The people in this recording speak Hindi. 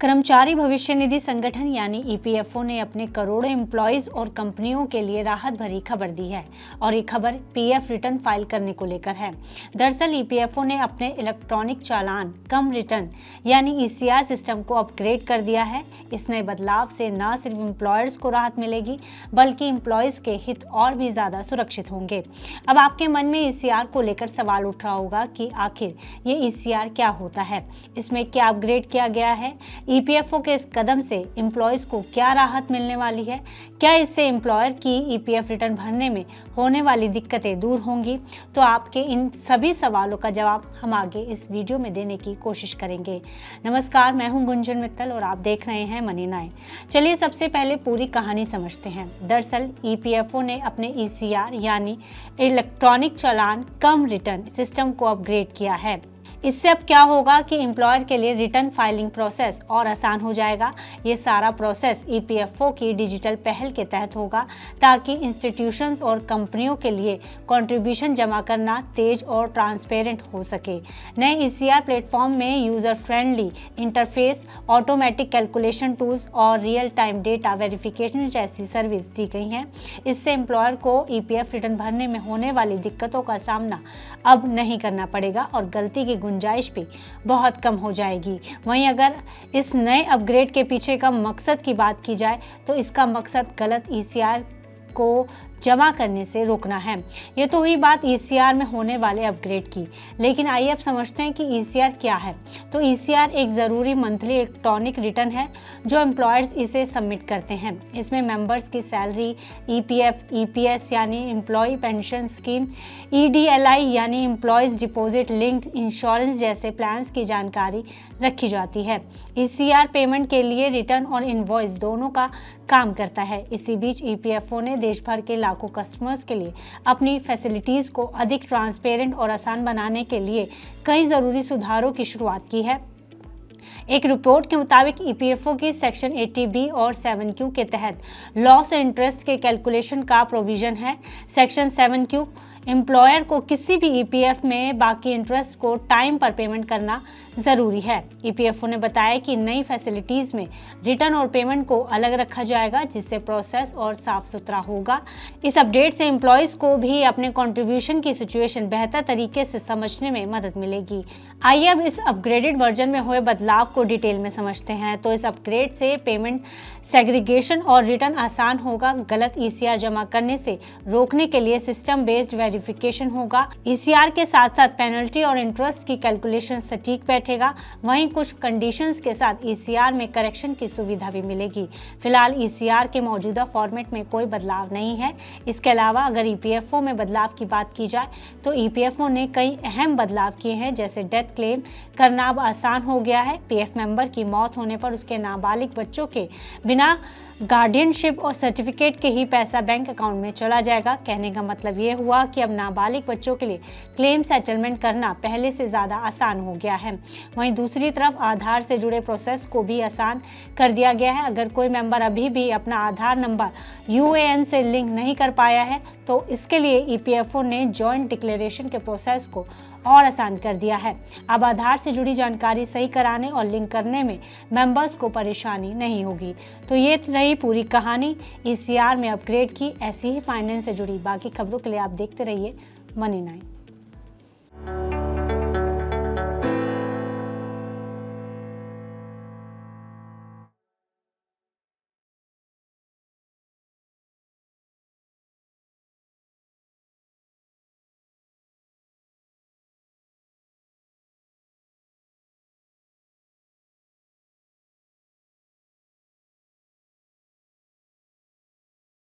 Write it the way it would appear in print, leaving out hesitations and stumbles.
कर्मचारी भविष्य निधि संगठन यानी ईपीएफओ ने अपने करोड़ों एम्प्लॉयज और कंपनियों के लिए राहत भरी खबर दी है और ये खबर पीएफ रिटर्न फाइल करने को लेकर है। दरअसल ईपीएफओ ने अपने इलेक्ट्रॉनिक चालान कम रिटर्न यानी ईसीआर सिस्टम को अपग्रेड कर दिया है। इस नए बदलाव से न सिर्फ एम्प्लॉयर्स को राहत मिलेगी बल्कि एम्प्लॉयज के हित और भी ज्यादा सुरक्षित होंगे। अब आपके मन में ईसीआर को लेकर सवाल उठ रहा होगा कि आखिर ये ईसीआर क्या होता है, इसमें क्या अपग्रेड किया गया है, ईपीएफओ के इस कदम से एम्प्लॉयज को क्या राहत मिलने वाली है, क्या इससे एम्प्लॉयर की ईपीएफ रिटर्न भरने में होने वाली दिक्कतें दूर होंगी। तो आपके इन सभी सवालों का जवाब हम आगे इस वीडियो में देने की कोशिश करेंगे। नमस्कार, मैं हूं गुंजन मित्तल और आप देख रहे हैं मनी नाइन। चलिए सबसे पहले पूरी कहानी समझते हैं। दरअसल ईपीएफओ ने अपने ईसीआर यानी इलेक्ट्रॉनिक चालान कम रिटर्न सिस्टम को अपग्रेड किया है। इससे अब क्या होगा कि एम्प्लॉयर के लिए रिटर्न फाइलिंग प्रोसेस और आसान हो जाएगा। ये सारा प्रोसेस ईपीएफओ की डिजिटल पहल के तहत होगा ताकि इंस्टीट्यूशंस और कंपनियों के लिए कंट्रीब्यूशन जमा करना तेज और ट्रांसपेरेंट हो सके। नए ईसीआर प्लेटफॉर्म में user friendly interface, automatic calculation tools और रियल टाइम डेटा वेरिफिकेशन जैसी सर्विस दी गई हैं। इससे एम्प्लॉयर को ईपीएफ रिटर्न भरने में होने वाली दिक्कतों का सामना अब नहीं करना पड़ेगा और गलती की गुंजाइश भी बहुत कम हो जाएगी। वहीं अगर इस नए अपग्रेड के पीछे का मकसद की बात की जाए तो इसका मकसद गलत ईसीआर को जमा करने से रोकना है। ये तो हुई बात ईसीआर में होने वाले अपग्रेड की, लेकिन आइए अब समझते हैं कि ईसीआर क्या है। तो ईसीआर एक ज़रूरी मंथली इलेक्ट्रॉनिक रिटर्न है जो एम्प्लॉयर्स इसे सबमिट करते हैं। इसमें मेंबर्स की सैलरी, ईपीएफ, ईपीएस यानी एम्प्लॉय पेंशन स्कीम, ईडीएलआई यानी एम्प्लॉयज़ डिपॉजिट लिंक्ड इंश्योरेंस जैसे प्लान्स की जानकारी रखी जाती है। ईसीआर पेमेंट के लिए रिटर्न और इनवॉइस दोनों का काम करता है। इसी बीच ईपीएफओ ने देश भर के लाखों कस्टमर्स के लिए अपनी फैसिलिटीज़ को अधिक ट्रांसपेरेंट और आसान बनाने के लिए कई ज़रूरी सुधारों की शुरुआत की है। एक रिपोर्ट के मुताबिक ईपीएफओ की सेक्शन 80B और 7Q के तहत लॉस इंटरेस्ट के कैलकुलेशन का प्रोविजन है। सेक्शन 7Q एम्प्लॉयर को किसी भी ईपीएफ में बाकी इंटरेस्ट को टाइम पर पेमेंट करना ज़रूरी है। ईपीएफओ ने बताया कि नई फैसिलिटीज़ में रिटर्न और पेमेंट को अलग रखा जाएगा जिससे प्रोसेस और साफ सुथरा होगा। इस अपडेट से एम्प्लॉयज़ को भी अपने कंट्रीब्यूशन की सिचुएशन बेहतर तरीके से समझने में मदद मिलेगी। आइए अब इस अपग्रेडेड वर्जन में हुए बदलाव को डिटेल में समझते हैं। तो इस अपग्रेड से पेमेंट सेग्रीगेशन और रिटर्न आसान होगा। गलत ईसीआर जमा करने से रोकने के लिए सिस्टम बेस्ड वेरिफिकेशन होगा। ईसीआर के साथ साथ पेनल्टी और इंटरेस्ट की कैलकुलेशन सटीक बैठेगा। वहीं कुछ कंडीशंस के साथ ईसीआर में करेक्शन की सुविधा भी मिलेगी। फिलहाल ईसीआर के मौजूदा फॉर्मेट में कोई बदलाव नहीं है। इसके अलावा अगर ईपीएफओ में बदलाव की बात की जाए तो ईपीएफओ ने कई अहम बदलाव किए हैं, जैसे डेथ क्लेम करना अब आसान हो गया है। पीएफ मेंबर की मौत होने पर उसके नाबालिग बच्चों के बिना गार्डियनशिप और सर्टिफिकेट के ही पैसा बैंक अकाउंट में चला जाएगा। कहने का मतलब ये हुआ कि अब नाबालिग बच्चों के लिए क्लेम सेटलमेंट करना पहले से ज़्यादा आसान हो गया है। वहीं दूसरी तरफ आधार से जुड़े प्रोसेस को भी आसान कर दिया गया है। अगर कोई मेंबर अभी भी अपना आधार नंबर यूएएन से लिंक नहीं कर पाया है तो इसके लिए ईपीएफओ ने जॉइंट डिक्लेरेशन के प्रोसेस को और आसान कर दिया है। अब आधार से जुड़ी जानकारी सही कराने और लिंक करने में मेंबर्स को परेशानी नहीं होगी। तो ये रही पूरी कहानी ईसीआर में अपग्रेड की। ऐसी ही फाइनेंस से जुड़ी बाकी खबरों के लिए आप देखते रहिए मनी नाइन।